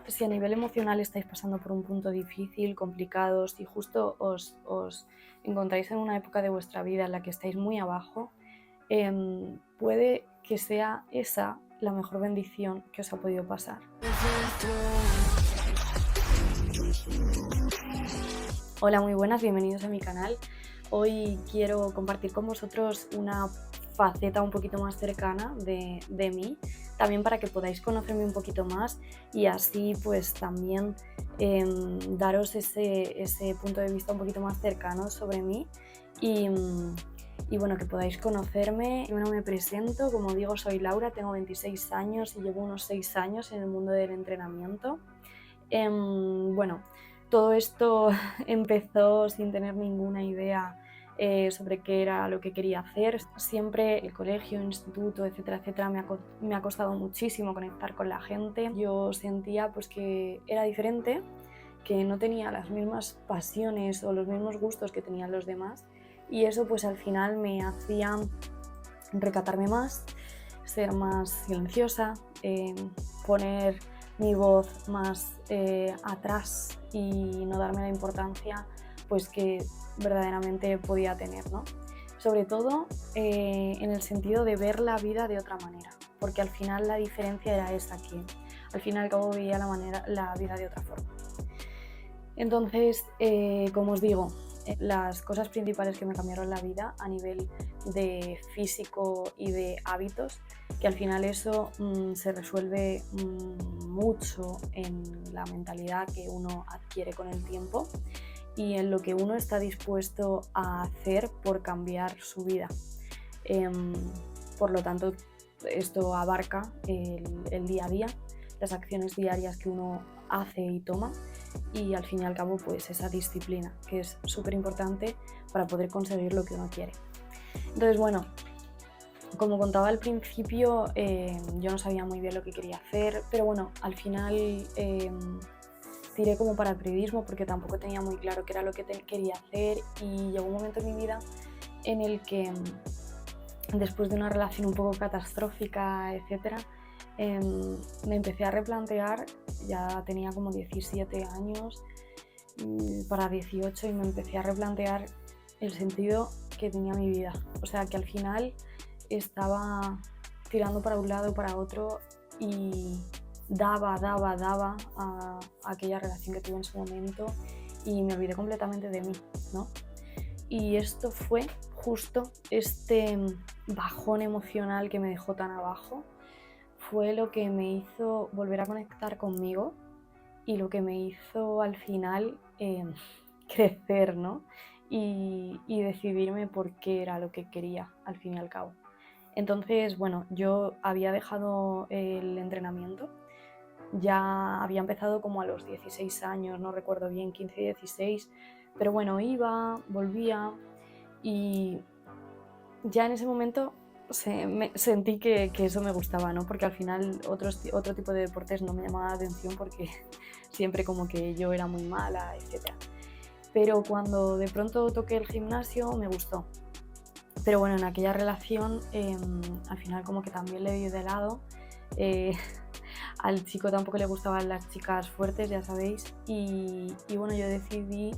Si a nivel emocional estáis pasando por un punto difícil, complicado, si justo os encontráis en una época de vuestra vida en la que estáis muy abajo, puede que sea esa la mejor bendición que os ha podido pasar. Hola, muy buenas, bienvenidos a mi canal. Hoy quiero compartir con vosotros una faceta un poquito más cercana de mí, también para que podáis conocerme un poquito más y así pues también daros ese punto de vista un poquito más cercano sobre mí y bueno, que podáis conocerme. Bueno, me presento, como digo, soy Laura, tengo 26 años y llevo unos 6 años en el mundo del entrenamiento. Bueno, todo esto empezó sin tener ninguna idea sobre qué era lo que quería hacer. Siempre el colegio, instituto, etcétera, etcétera, me ha costado muchísimo conectar con la gente. Yo sentía pues que era diferente, que no tenía las mismas pasiones o los mismos gustos que tenían los demás y eso pues al final me hacía recatarme más, ser más silenciosa, poner mi voz más atrás y no darme la importancia pues que verdaderamente podía tener, ¿no? Sobre todo en el sentido de ver la vida de otra manera, porque al final la diferencia era esa, que al fin y al cabo veía la vida de otra forma. Entonces, como os digo, las cosas principales que me cambiaron la vida a nivel de físico y de hábitos, que al final eso se resuelve mucho en la mentalidad que uno adquiere con el tiempo y en lo que uno está dispuesto a hacer por cambiar su vida. Por lo tanto, esto abarca el día a día, las acciones diarias que uno hace y toma y al fin y al cabo pues esa disciplina que es súper importante para poder conseguir lo que uno quiere. Entonces bueno, como contaba al principio, yo no sabía muy bien lo que quería hacer, pero bueno, al final tiré como para el periodismo porque tampoco tenía muy claro qué era lo que quería hacer y llegó un momento en mi vida en el que después de una relación un poco catastrófica, etcétera, me empecé a replantear, ya tenía como 17 años, para 18 y me empecé a replantear el sentido que tenía mi vida. O sea, que al final estaba tirando para un lado, para otro y daba a aquella relación que tuve en su momento y me olvidé completamente de mí, ¿no? Y esto fue justo este bajón emocional que me dejó tan abajo, fue lo que me hizo volver a conectar conmigo y lo que me hizo al final crecer, ¿no? Y decidirme por qué era lo que quería al fin y al cabo. Entonces, bueno, yo había dejado el entrenamiento, ya había empezado como a los 16 años, no recuerdo bien, 15, 16, pero bueno, iba, volvía y ya en ese momento sentí que eso me gustaba, ¿no? Porque al final otro tipo de deportes no me llamaba la atención porque siempre como que yo era muy mala, etc. Pero cuando de pronto toqué el gimnasio me gustó. Pero bueno, en aquella relación al final como que también le di de lado. Eh, al chico tampoco le gustaban las chicas fuertes, ya sabéis. Y bueno, yo decidí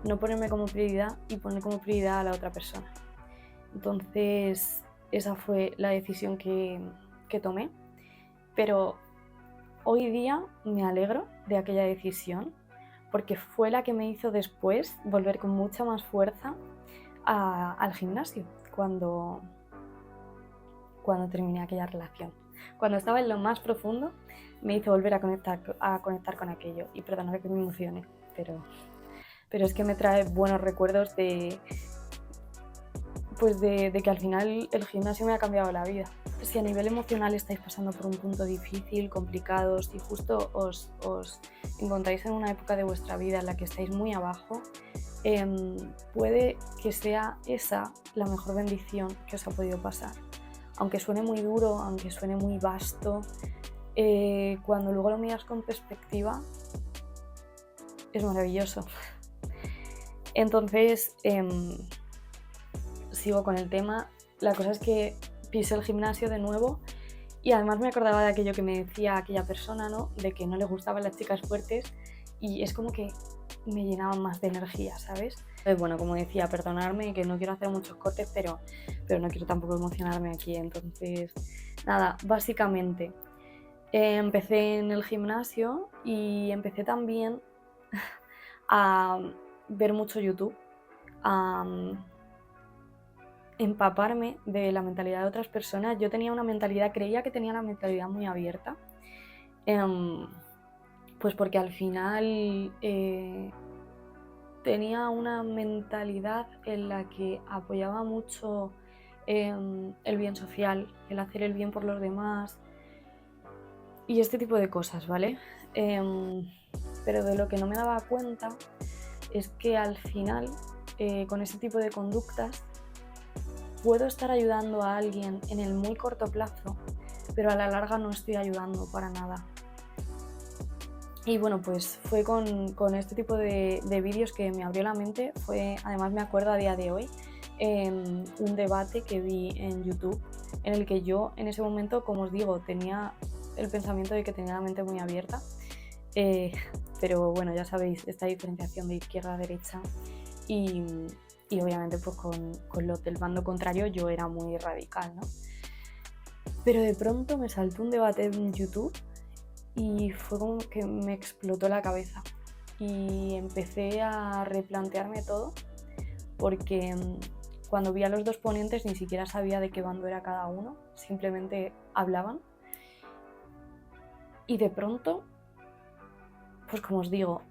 no ponerme como prioridad y poner como prioridad a la otra persona. Entonces esa fue la decisión que tomé, pero hoy día me alegro de aquella decisión porque fue la que me hizo después volver con mucha más fuerza al gimnasio cuando terminé aquella relación. Cuando estaba en lo más profundo me hizo volver a conectar con aquello y perdonad que me emocione, pero es que me trae buenos recuerdos de que al final el gimnasio me ha cambiado la vida. Si a nivel emocional estáis pasando por un punto difícil, complicado, si justo os encontráis en una época de vuestra vida en la que estáis muy abajo, puede que sea esa la mejor bendición que os ha podido pasar. Aunque suene muy duro, aunque suene muy vasto, cuando luego lo miras con perspectiva, es maravilloso. Entonces, sigo con el tema. La cosa es que pisé el gimnasio de nuevo Y además me acordaba de aquello que me decía aquella persona, ¿no? De que no le gustaban las chicas fuertes y es como que me llenaban más de energía, ¿sabes? Entonces, bueno, como decía, perdonarme, que no quiero hacer muchos cortes, pero no quiero tampoco emocionarme aquí. Entonces, nada, básicamente empecé en el gimnasio y empecé también a ver mucho YouTube, a empaparme de la mentalidad de otras personas. Yo tenía una mentalidad, creía que tenía la mentalidad muy abierta, pues porque al final tenía una mentalidad en la que apoyaba mucho el bien social, el hacer el bien por los demás y este tipo de cosas, ¿vale? Pero de lo que no me daba cuenta es que al final, con ese tipo de conductas, puedo estar ayudando a alguien en el muy corto plazo, pero a la larga no estoy ayudando para nada. Y bueno, pues fue con este tipo de vídeos que me abrió la mente. Además me acuerdo a día de hoy, un debate que vi en YouTube en el que yo en ese momento, como os digo, tenía el pensamiento de que tenía la mente muy abierta, pero bueno, ya sabéis, esta diferenciación de izquierda a derecha y obviamente pues con lo del bando contrario yo era muy radical, ¿no? Pero de pronto me saltó un debate en YouTube y fue como que me explotó la cabeza y empecé a replantearme todo porque cuando vi a los dos ponentes ni siquiera sabía de qué bando era cada uno, simplemente hablaban y de pronto, pues como os digo,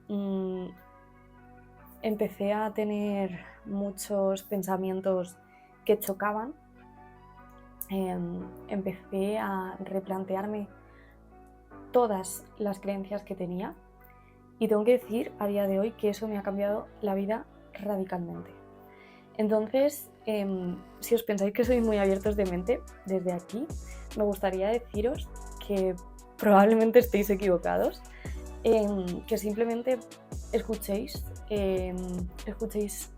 empecé a tener muchos pensamientos que chocaban, empecé a replantearme todas las creencias que tenía y tengo que decir a día de hoy que eso me ha cambiado la vida radicalmente. Entonces, si os pensáis que sois muy abiertos de mente, desde aquí me gustaría deciros que probablemente estéis equivocados, que simplemente escuchéis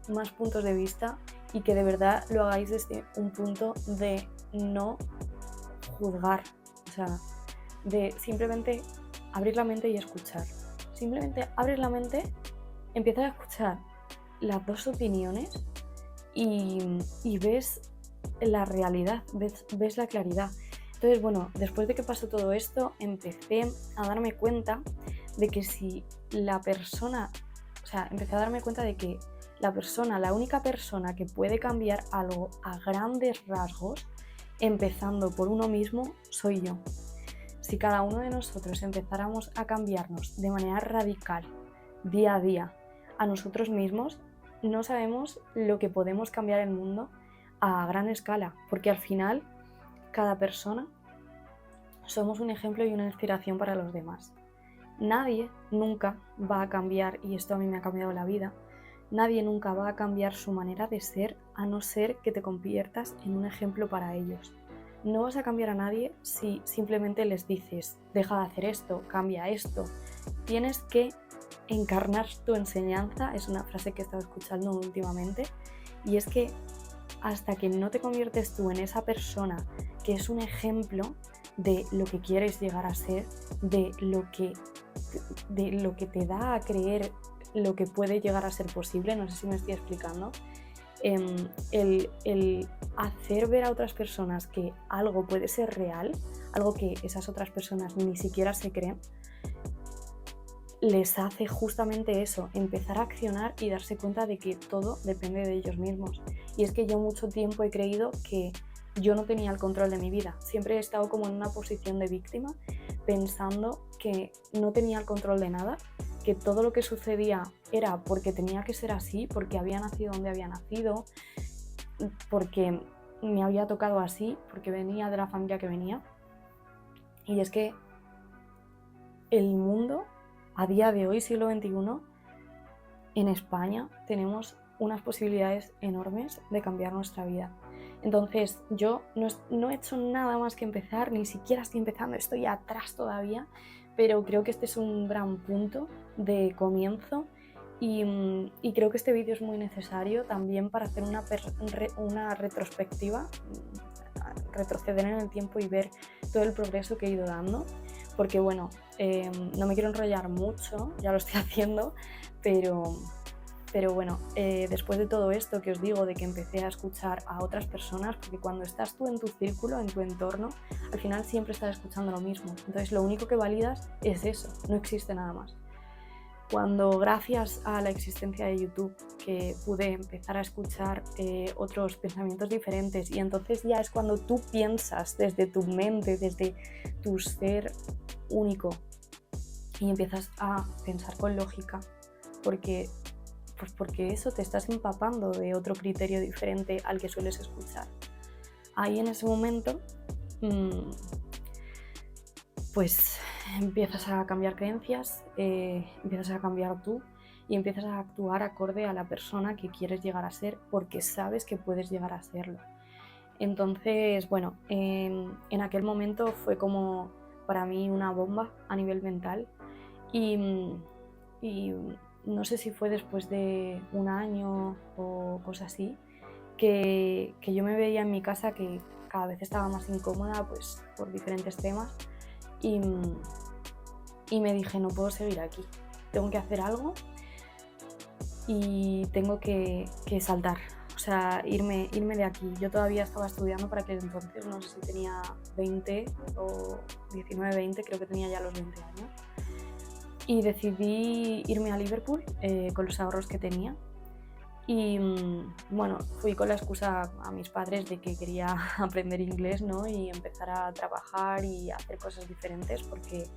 más puntos de vista y que de verdad lo hagáis desde un punto de no juzgar, o sea, de simplemente abrir la mente y escuchar. Simplemente abres la mente, empiezas a escuchar las dos opiniones y ves la realidad, ves la claridad. Entonces, bueno, después de que pasó todo esto, empecé a darme cuenta de que empecé a darme cuenta de que la única persona que puede cambiar algo a grandes rasgos, empezando por uno mismo, soy yo. Si cada uno de nosotros empezáramos a cambiarnos de manera radical, día a día, a nosotros mismos, no sabemos lo que podemos cambiar el mundo a gran escala, porque al final cada persona somos un ejemplo y una inspiración para los demás. Nadie nunca va a cambiar, y esto a mí me ha cambiado la vida, nadie nunca va a cambiar su manera de ser a no ser que te conviertas en un ejemplo para ellos. No vas a cambiar a nadie si simplemente les dices, deja de hacer esto, cambia esto. Tienes que encarnar tu enseñanza, es una frase que he estado escuchando últimamente, y es que hasta que no te conviertes tú en esa persona que es un ejemplo de lo que quieres llegar a ser, de lo que te da a creer lo que puede llegar a ser posible, no sé si me estoy explicando, el hacer ver a otras personas que algo puede ser real, algo que esas otras personas ni siquiera se creen, les hace justamente eso, empezar a accionar y darse cuenta de que todo depende de ellos mismos. Y es que yo mucho tiempo he creído que yo no tenía el control de mi vida. Siempre he estado como en una posición de víctima, pensando que no tenía el control de nada, que todo lo que sucedía era porque tenía que ser así, porque había nacido donde había nacido, porque me había tocado así, porque venía de la familia que venía. Y es que el mundo, a día de hoy, siglo XXI, en España tenemos unas posibilidades enormes de cambiar nuestra vida. Entonces yo no he hecho nada más que empezar, ni siquiera estoy empezando, estoy atrás todavía, pero creo que este es un gran punto de comienzo y creo que este vídeo es muy necesario también para hacer una retrospectiva, retroceder en el tiempo y ver todo el progreso que he ido dando, porque bueno, no me quiero enrollar mucho, ya lo estoy haciendo, pero bueno, después de todo esto que os digo, de que empecé a escuchar a otras personas, porque cuando estás tú en tu círculo, en tu entorno, al final siempre estás escuchando lo mismo. Entonces lo único que validas es eso, no existe nada más. Cuando gracias a la existencia de YouTube que pude empezar a escuchar otros pensamientos diferentes, y entonces ya es cuando tú piensas desde tu mente, desde tu ser único, y empiezas a pensar con lógica, porque eso te estás empapando de otro criterio diferente al que sueles escuchar. Ahí en ese momento pues empiezas a cambiar creencias, empiezas a cambiar tú y empiezas a actuar acorde a la persona que quieres llegar a ser, porque sabes que puedes llegar a serlo. Entonces, bueno, en aquel momento fue como para mí una bomba a nivel mental, y no sé si fue después de un año o cosas así, que yo me veía en mi casa que cada vez estaba más incómoda, pues por diferentes temas, y me dije, no puedo seguir aquí, tengo que hacer algo y tengo que saltar, o sea, irme de aquí. Yo todavía estaba estudiando para aquel entonces, no sé si tenía 20 o 19, 20, creo que tenía ya los 20 años. Y decidí irme a Liverpool con los ahorros que tenía. Y bueno, fui con la excusa a mis padres de que quería aprender inglés, ¿no? Y empezar a trabajar y hacer cosas diferentes porque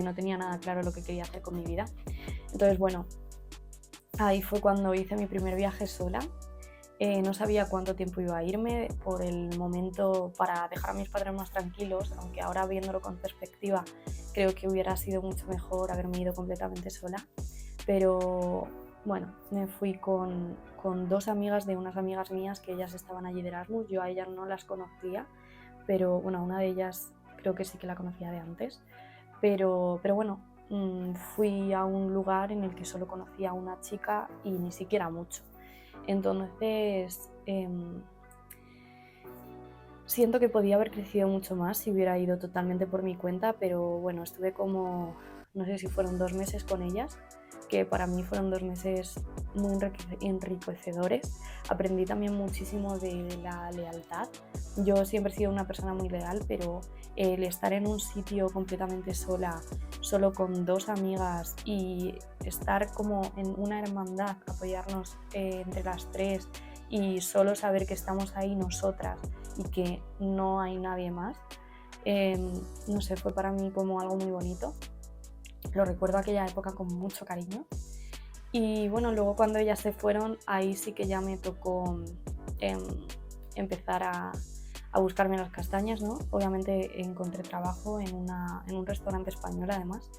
no tenía nada claro lo que quería hacer con mi vida. Entonces, bueno, ahí fue cuando hice mi primer viaje sola. No sabía cuánto tiempo iba a irme por el momento, para dejar a mis padres más tranquilos, aunque ahora viéndolo con perspectiva creo que hubiera sido mucho mejor haberme ido completamente sola. Pero bueno, me fui con 2 amigas de unas amigas mías que ellas estaban allí de Erasmus. Yo a ellas no las conocía, pero bueno, una de ellas creo que sí que la conocía de antes. Pero bueno, fui a un lugar en el que solo conocía a una chica y ni siquiera mucho. Entonces, siento que podía haber crecido mucho más si hubiera ido totalmente por mi cuenta, pero bueno, estuve como, no sé si fueron 2 meses con ellas, que para mí fueron 2 meses muy enriquecedores. Aprendí también muchísimo de la lealtad. Yo siempre he sido una persona muy leal, pero el estar en un sitio completamente sola, solo con 2 amigas, y estar como en una hermandad, apoyarnos entre las 3 y solo saber que estamos ahí nosotras y que no hay nadie más, no sé, fue para mí como algo muy bonito. Lo recuerdo aquella época con mucho cariño. Y bueno, luego cuando ellas se fueron, ahí sí que ya me tocó empezar a buscarme las castañas, ¿no? Obviamente encontré trabajo en un restaurante español además.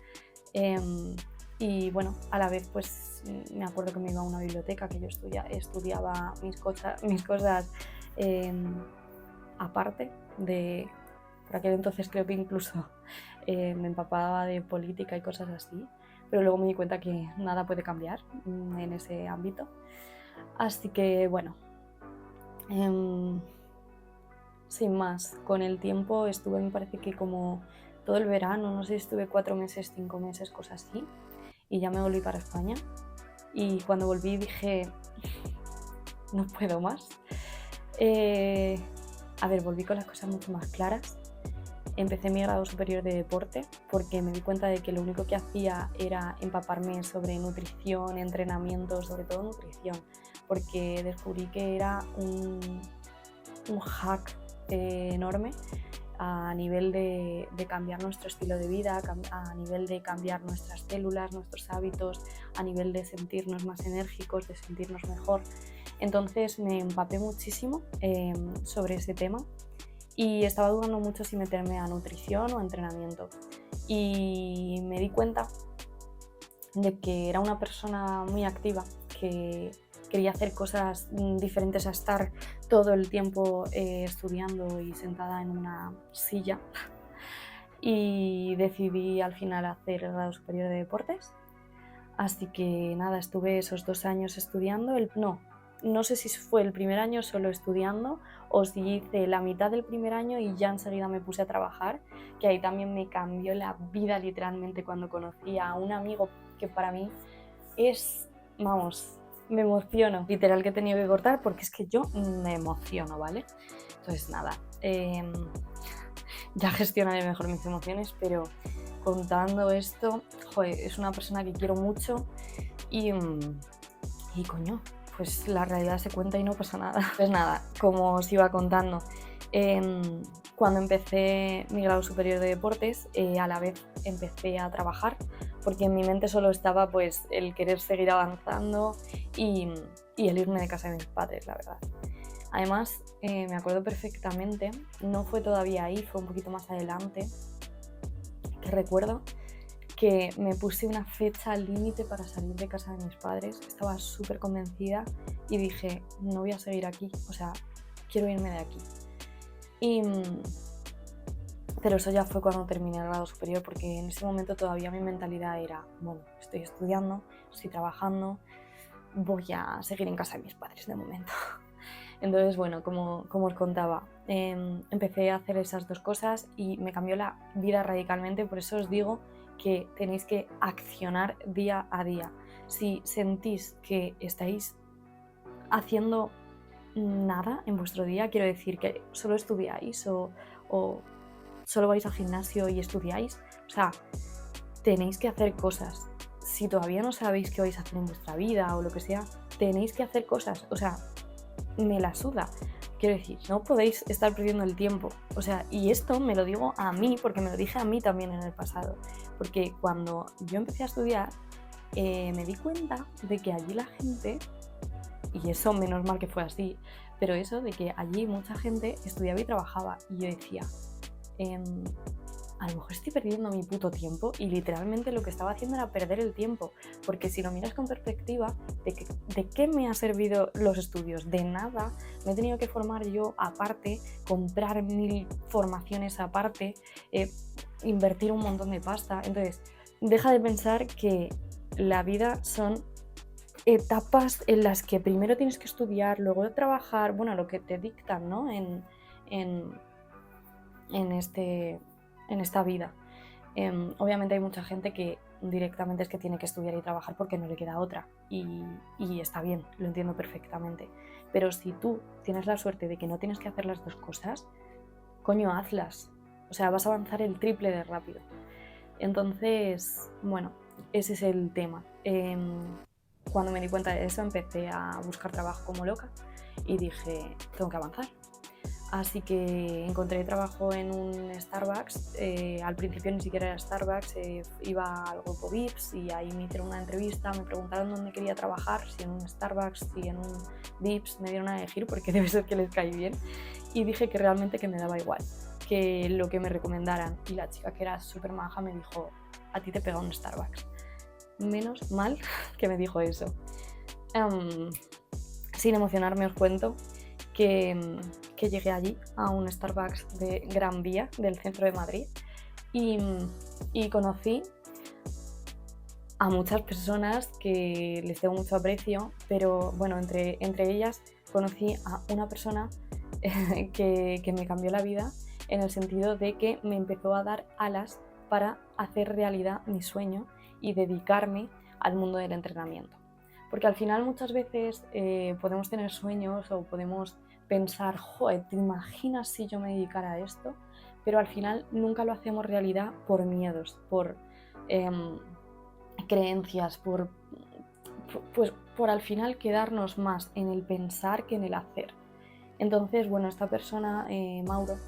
Y bueno, a la vez pues me acuerdo que me iba a una biblioteca, que yo estudiaba mis cosas aparte de... Por aquel entonces creo que incluso me empapaba de política y cosas así, pero luego me di cuenta que nada puede cambiar en ese ámbito. Así que bueno, sin más, con el tiempo estuve, me parece que como todo el verano, no sé si estuve 4 meses, 5 meses, cosas así, y ya me volví para España. Y cuando volví dije, no puedo más. A ver, volví con las cosas mucho más claras. Empecé mi grado superior de deporte porque me di cuenta de que lo único que hacía era empaparme sobre nutrición, entrenamiento, sobre todo nutrición, porque descubrí que era un hack enorme a nivel de cambiar nuestro estilo de vida, a nivel de cambiar nuestras células, nuestros hábitos, a nivel de sentirnos más enérgicos, de sentirnos mejor. Entonces me empapé muchísimo sobre ese tema. Y estaba dudando mucho si meterme a nutrición o a entrenamiento. Y me di cuenta de que era una persona muy activa, que quería hacer cosas diferentes a estar todo el tiempo estudiando y sentada en una silla. Y decidí al final hacer el grado superior de deportes. Así que nada, estuve esos 2 años estudiando, no sé si fue el primer año solo estudiando o si hice la mitad del primer año y ya enseguida me puse a trabajar, que ahí también me cambió la vida literalmente cuando conocí a un amigo que para mí es, vamos, me emociono. Literal que he tenido que cortar porque es que yo me emociono, ¿vale? Entonces nada, ya gestionaré mejor mis emociones, pero contando esto, joder, es una persona que quiero mucho y coño, pues la realidad se cuenta y no pasa nada. Pues nada, como os iba contando, cuando empecé mi grado superior de deportes, a la vez empecé a trabajar, porque en mi mente solo estaba pues el querer seguir avanzando y el irme de casa de mis padres, la verdad. Además, me acuerdo perfectamente, no fue todavía ahí, fue un poquito más adelante, que recuerdo que me puse una fecha límite para salir de casa de mis padres. Estaba súper convencida y dije, no voy a seguir aquí, o sea, quiero irme de aquí. Pero eso ya fue cuando terminé el grado superior, porque en ese momento todavía mi mentalidad era, bueno, estoy estudiando, estoy trabajando, voy a seguir en casa de mis padres de momento. Entonces, bueno, como os contaba, empecé a hacer esas dos cosas y me cambió la vida radicalmente. Por eso os digo que tenéis que accionar día a día. Si sentís que estáis haciendo nada en vuestro día, quiero decir que solo estudiáis o solo vais al gimnasio y estudiáis, o sea, tenéis que hacer cosas. Si todavía no sabéis qué vais a hacer en vuestra vida o lo que sea, tenéis que hacer cosas, o sea, me la suda. Quiero decir, no podéis estar perdiendo el tiempo. O sea, y esto me lo digo a mí, porque me lo dije a mí también en el pasado. Porque cuando yo empecé a estudiar, me di cuenta de que allí la gente, y eso menos mal que fue así, pero eso de que allí mucha gente estudiaba y trabajaba. Y yo decía, a lo mejor estoy perdiendo mi puto tiempo, y literalmente lo que estaba haciendo era perder el tiempo, porque si lo miras con perspectiva, ¿de qué me ha servido los estudios? De nada. Me he tenido que formar yo aparte, comprar 1000 formaciones aparte, invertir un montón de pasta. Entonces, deja de pensar que la vida son etapas en las que primero tienes que estudiar, luego trabajar, bueno, lo que te dictan, ¿no? En esta vida. Obviamente hay mucha gente que directamente es que tiene que estudiar y trabajar porque no le queda otra, y está bien, lo entiendo perfectamente, pero si tú tienes la suerte de que no tienes que hacer las dos cosas, coño, hazlas, o sea, vas a avanzar el triple de rápido. Entonces, bueno, ese es el tema. Cuando me di cuenta de eso, empecé a buscar trabajo como loca y dije, tengo que avanzar. Así que encontré trabajo en un Starbucks. Al principio ni siquiera era Starbucks, iba al grupo VIPS y ahí me hicieron una entrevista, me preguntaron dónde quería trabajar, si en un Starbucks, si en un VIPS, me dieron a elegir porque debe ser que les caí bien, y dije que realmente que me daba igual, que lo que me recomendaran. Y la chica, que era súper maja, me dijo, a ti te pega un Starbucks. Menos mal que me dijo eso. Sin emocionarme os cuento que llegué allí a un Starbucks de Gran Vía, del centro de Madrid, y conocí a muchas personas que les tengo mucho aprecio, pero bueno, entre ellas conocí a una persona que me cambió la vida, en el sentido de que me empezó a dar alas para hacer realidad mi sueño y dedicarme al mundo del entrenamiento. Porque al final muchas veces podemos tener sueños o podemos pensar, joder, ¿te imaginas si yo me dedicara a esto? Pero al final nunca lo hacemos realidad por miedos, por creencias, por al final quedarnos más en el pensar que en el hacer. Entonces, bueno, esta persona, Mauro,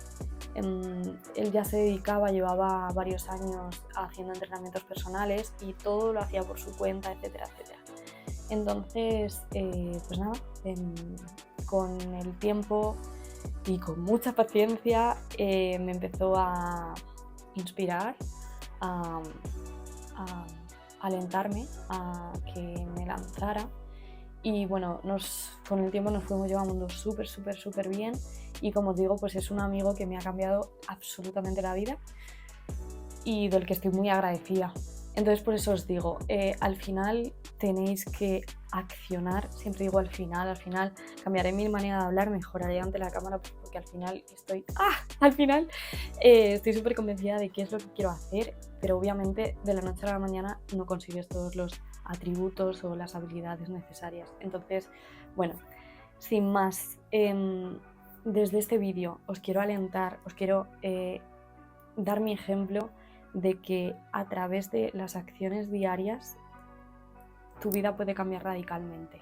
él ya se dedicaba, llevaba varios años haciendo entrenamientos personales y todo lo hacía por su cuenta, etcétera, etcétera. Entonces, pues nada, con el tiempo y con mucha paciencia me empezó a inspirar, a alentarme a que me lanzara, y bueno, con el tiempo nos fuimos llevando súper bien, y como os digo, pues es un amigo que me ha cambiado absolutamente la vida y del que estoy muy agradecida. Entonces por eso os digo, al final tenéis que accionar, siempre digo al final cambiaré mi manera de hablar, mejoraré ante la cámara porque al final estoy súper convencida de qué es lo que quiero hacer, pero obviamente de la noche a la mañana no consigues todos los atributos o las habilidades necesarias. Entonces, bueno, sin más, desde este vídeo os quiero alentar, os quiero dar mi ejemplo de que a través de las acciones diarias tu vida puede cambiar radicalmente,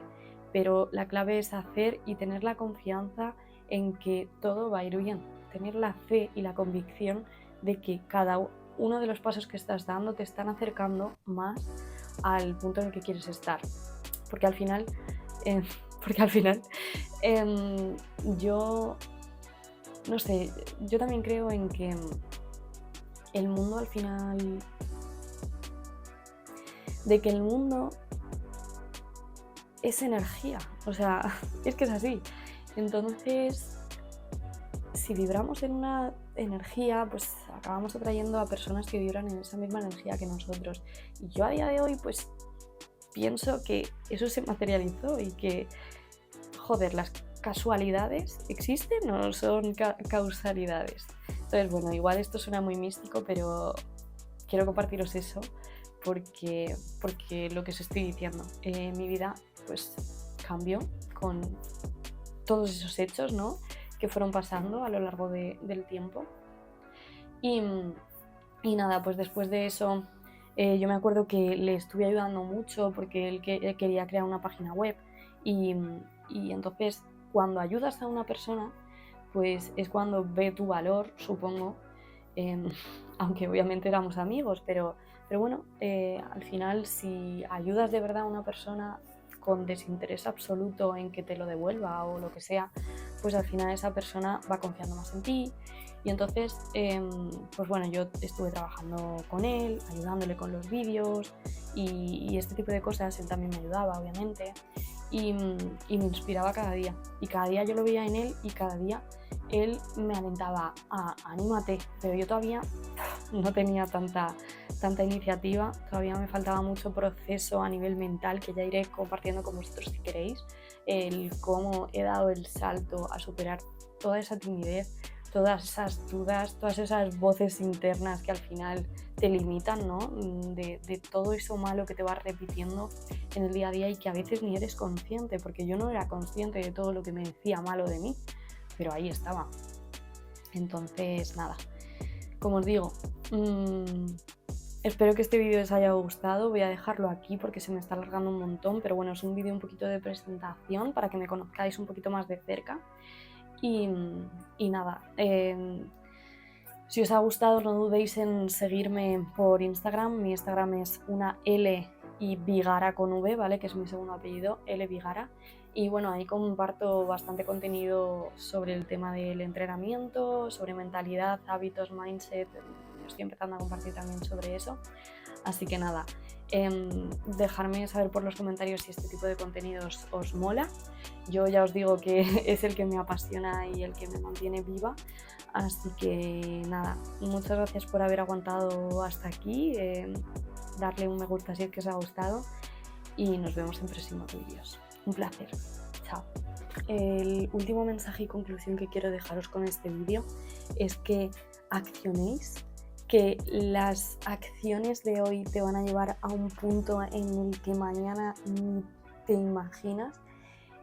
pero la clave es hacer y tener la confianza en que todo va a ir bien, tener la fe y la convicción de que cada uno de los pasos que estás dando te están acercando más al punto en el que quieres estar, porque al final, eh, porque al final yo no sé, yo también creo en que el mundo al final, de que el mundo es energía, o sea, es que es así. Entonces, si vibramos en una energía, pues acabamos atrayendo a personas que vibran en esa misma energía que nosotros. Y yo a día de hoy, pues pienso que eso se materializó y que, joder, las casualidades existen o son causalidades. Entonces, bueno, igual esto suena muy místico, pero quiero compartiros eso porque lo que os estoy diciendo, mi vida pues cambió con todos esos hechos, ¿no?, que fueron pasando a lo largo del tiempo. Y nada, pues después de eso yo me acuerdo que le estuve ayudando mucho porque él quería crear una página web y entonces cuando ayudas a una persona pues es cuando ve tu valor, supongo, aunque obviamente éramos amigos, pero bueno, al final si ayudas de verdad a una persona con desinterés absoluto en que te lo devuelva o lo que sea, pues al final esa persona va confiando más en ti. Y entonces, pues bueno, yo estuve trabajando con él, ayudándole con los vídeos y este tipo de cosas. Él también me ayudaba, obviamente, y me inspiraba cada día. Y cada día yo lo veía en él y cada día él me alentaba a anímate, pero yo todavía no tenía tanta iniciativa, todavía me faltaba mucho proceso a nivel mental que ya iré compartiendo con vosotros si queréis, el cómo he dado el salto a superar toda esa timidez, todas esas dudas, todas esas voces internas que al final te limitan, ¿no?, de todo eso malo que te vas repitiendo en el día a día y que a veces ni eres consciente, porque yo no era consciente de todo lo que me decía malo de mí, pero ahí estaba. Entonces, nada, como os digo, espero que este vídeo os haya gustado. Voy a dejarlo aquí porque se me está alargando un montón, pero bueno, es un vídeo un poquito de presentación para que me conozcáis un poquito más de cerca. Y nada, si os ha gustado no dudéis en seguirme por Instagram. Mi Instagram es una L y Vigara con V, ¿vale?, que es mi segundo apellido, L Vigara. Y bueno, ahí comparto bastante contenido sobre el tema del entrenamiento, sobre mentalidad, hábitos, mindset. Estoy empezando a compartir también sobre eso. Así que nada, dejarme saber por los comentarios si este tipo de contenidos os mola. Yo ya os digo que es el que me apasiona y el que me mantiene viva. Así que nada, muchas gracias por haber aguantado hasta aquí. Darle un me gusta si es que os ha gustado y nos vemos en próximos vídeos. Un placer. Chao. El último mensaje y conclusión que quiero dejaros con este vídeo es que accionéis, que las acciones de hoy te van a llevar a un punto en el que mañana ni te imaginas.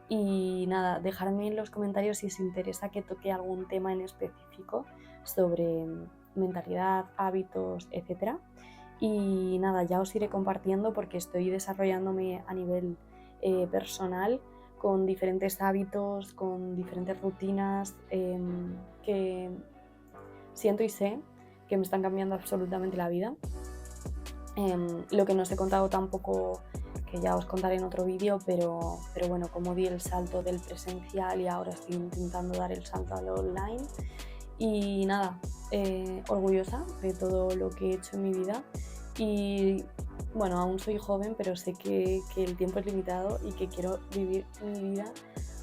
Y nada, dejadme en los comentarios si os interesa que toque algún tema en específico sobre mentalidad, hábitos, etc. Y nada, ya os iré compartiendo porque estoy desarrollándome a nivel personal con diferentes hábitos, con diferentes rutinas que siento y sé que me están cambiando absolutamente la vida. Lo que no os he contado tampoco, que ya os contaré en otro vídeo, pero bueno, como di el salto del presencial y ahora estoy intentando dar el salto al online. Y nada, orgullosa de todo lo que he hecho en mi vida. Y bueno, aún soy joven, pero sé que el tiempo es limitado y que quiero vivir mi vida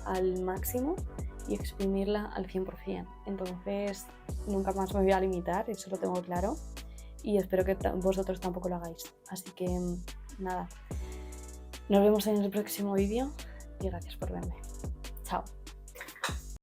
al máximo y exprimirla al 100%. Entonces nunca más me voy a limitar, eso lo tengo claro. y espero que vosotros tampoco lo hagáis. Así que nada, nos vemos en el próximo vídeo y gracias por verme. Chao.